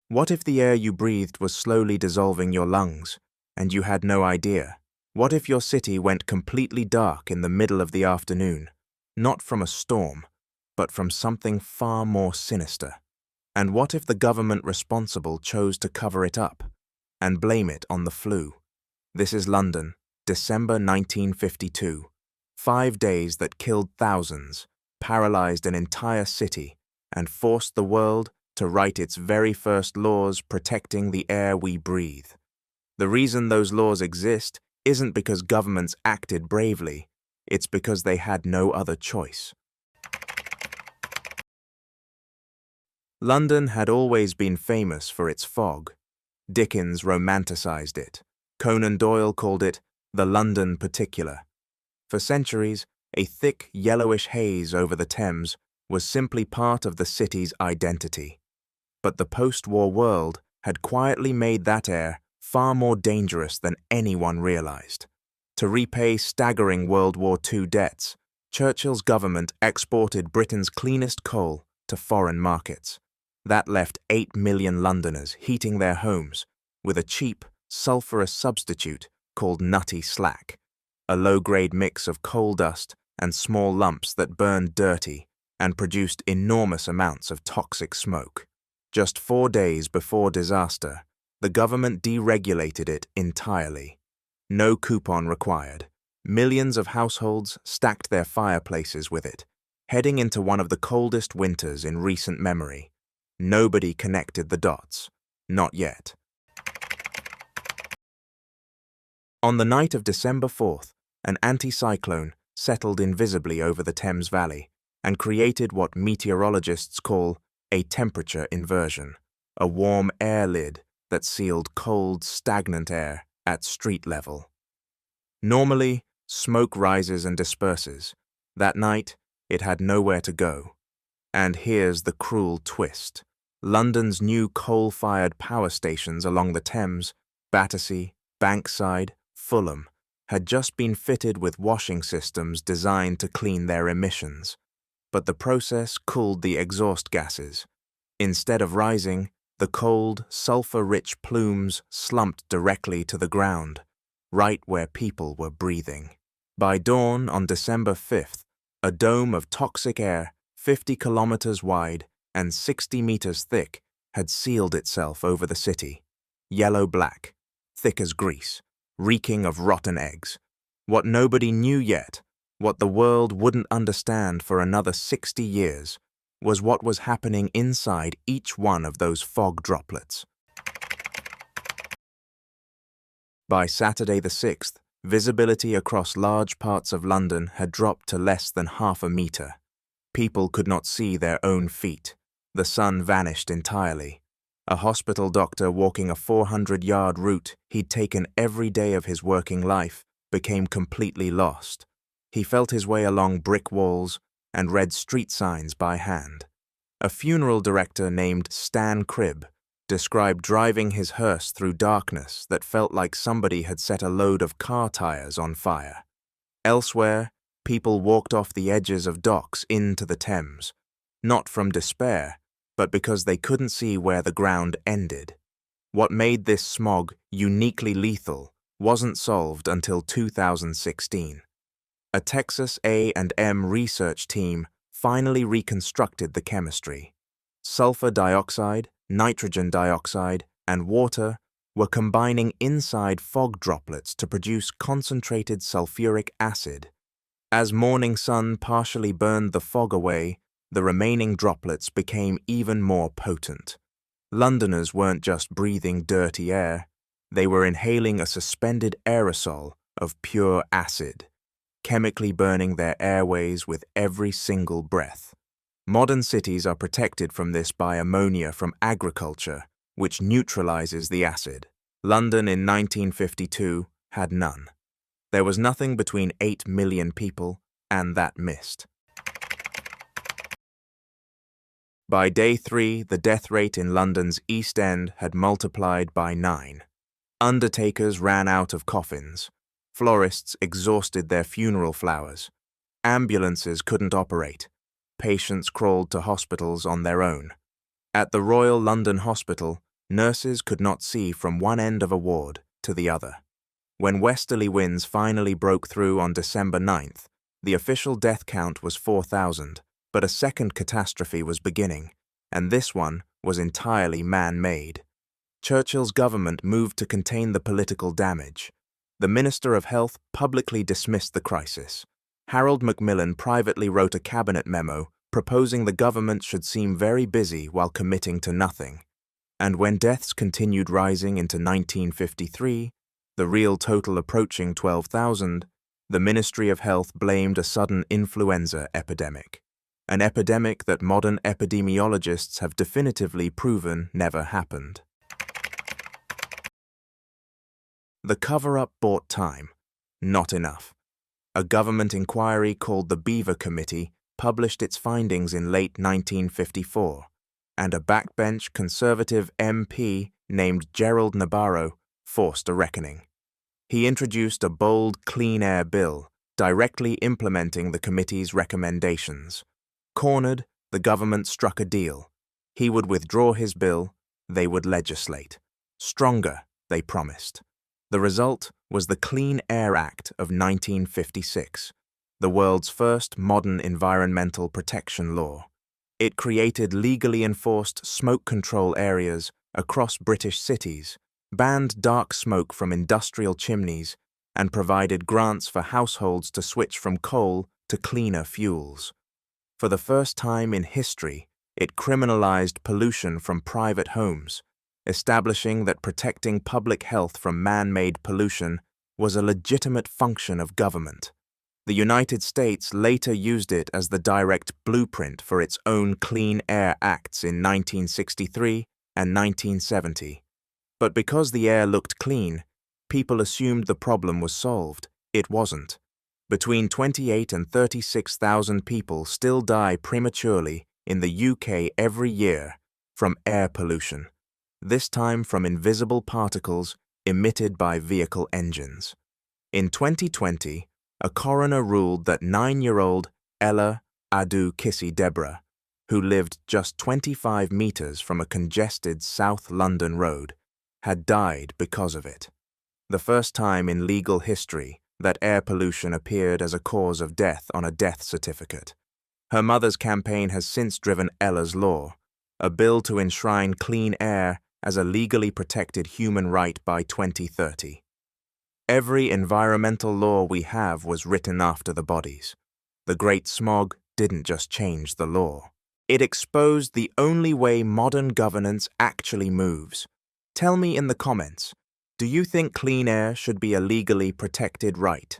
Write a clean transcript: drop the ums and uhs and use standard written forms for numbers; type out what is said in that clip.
What if the air you breathed was slowly dissolving your lungs, and you had no idea? What if your city went completely dark in the middle of the afternoon, not from a storm, but from something far more sinister? And what if the government responsible chose to cover it up and blame it on the flu? This is London, December 1952. 5 days that killed thousands, paralyzed an entire city, and forced the world to write its very first laws protecting the air we breathe. The reason those laws exist isn't because governments acted bravely, it's because they had no other choice. London had always been famous for its fog. Dickens romanticized it. Conan Doyle called it the London particular. For centuries, a thick yellowish haze over the Thames was simply part of the city's identity. But the post-war world had quietly made that air far more dangerous than anyone realized. To repay staggering World War II debts, Churchill's government exported Britain's cleanest coal to foreign markets. That left 8 million Londoners heating their homes with a cheap, sulphurous substitute called nutty slack, a low-grade mix of coal dust and small lumps that burned dirty and produced enormous amounts of toxic smoke. Just 4 days before disaster, the government deregulated it entirely. No coupon required. Millions of households stacked their fireplaces with it, heading into one of the coldest winters in recent memory. Nobody connected the dots. Not yet. On the night of December 4th, an anticyclone settled invisibly over the Thames Valley and created what meteorologists call a temperature inversion, a warm air lid that sealed cold, stagnant air at street level. Normally, smoke rises and disperses. That night, it had nowhere to go. And here's the cruel twist. London's new coal-fired power stations along the Thames, Battersea, Bankside, Fulham, had just been fitted with washing systems designed to clean their emissions. But the process cooled the exhaust gases. Instead of rising, the cold, sulfur-rich plumes slumped directly to the ground, right where people were breathing. By dawn on December 5th, a dome of toxic air 50 kilometers wide and 60 meters thick had sealed itself over the city, yellow-black, thick as grease, reeking of rotten eggs. What nobody knew yet, what the world wouldn't understand for another 60 years, was what was happening inside each one of those fog droplets. By Saturday the 6th, visibility across large parts of London had dropped to less than half a meter. People could not see their own feet. The sun vanished entirely. A hospital doctor walking a 400-yard route he'd taken every day of his working life became completely lost. He felt his way along brick walls and read street signs by hand. A funeral director named Stan Cribb described driving his hearse through darkness that felt like somebody had set a load of car tires on fire. Elsewhere, people walked off the edges of docks into the Thames, not from despair, but because they couldn't see where the ground ended. What made this smog uniquely lethal wasn't solved until 2016. A Texas A&M research team finally reconstructed the chemistry. Sulfur dioxide, nitrogen dioxide, and water were combining inside fog droplets to produce concentrated sulfuric acid. As morning sun partially burned the fog away, the remaining droplets became even more potent. Londoners weren't just breathing dirty air, they were inhaling a suspended aerosol of pure acid, chemically burning their airways with every single breath. Modern cities are protected from this by ammonia from agriculture, which neutralizes the acid. London in 1952 had none. There was nothing between 8 million people and that mist. By day 3, the death rate in London's East End had multiplied by 9. Undertakers ran out of coffins. Florists exhausted their funeral flowers. Ambulances couldn't operate. Patients crawled to hospitals on their own. At the Royal London Hospital, Nurses could not see from one end of a ward to the other. When westerly winds finally broke through on December 9th, the official death count was 4,000, but a second catastrophe was beginning, and this one was entirely man-made. Churchill's government moved to contain the political damage. The Minister of Health publicly dismissed the crisis. Harold Macmillan privately wrote a cabinet memo proposing the government should seem very busy while committing to nothing. And when deaths continued rising into 1953, the real total approaching 12,000, the Ministry of Health blamed a sudden influenza epidemic, an epidemic that modern epidemiologists have definitively proven never happened. The cover-up bought time. Not enough. A government inquiry called the Beaver Committee published its findings in late 1954, and a backbench Conservative MP named Gerald Nabarro forced a reckoning. He introduced a bold Clean Air Bill, directly implementing the committee's recommendations. Cornered, the government struck a deal. He would withdraw his bill, they would legislate. Stronger, they promised. The result was the Clean Air Act of 1956, the world's first modern environmental protection law. It created legally enforced smoke control areas across British cities, banned dark smoke from industrial chimneys, and provided grants for households to switch from coal to cleaner fuels. For the first time in history, it criminalized pollution from private homes, establishing that protecting public health from man-made pollution was a legitimate function of government. The United States later used it as the direct blueprint for its own Clean Air Acts in 1963 and 1970. But because the air looked clean, people assumed the problem was solved. It wasn't. Between 28 and 36,000 people still die prematurely in the UK every year from air pollution, this time from invisible particles emitted by vehicle engines. In 2020, a coroner ruled that 9-year-old Ella Adu Kissy Deborah, who lived just 25 meters from a congested South London road, had died because of it. The first time in legal history that air pollution appeared as a cause of death on a death certificate. Her mother's campaign has since driven Ella's Law, a bill to enshrine clean air as a legally protected human right by 2030. Every environmental law we have was written after the bodies. The Great Smog didn't just change the law. It exposed the only way modern governance actually moves. Tell me in the comments, do you think clean air should be a legally protected right?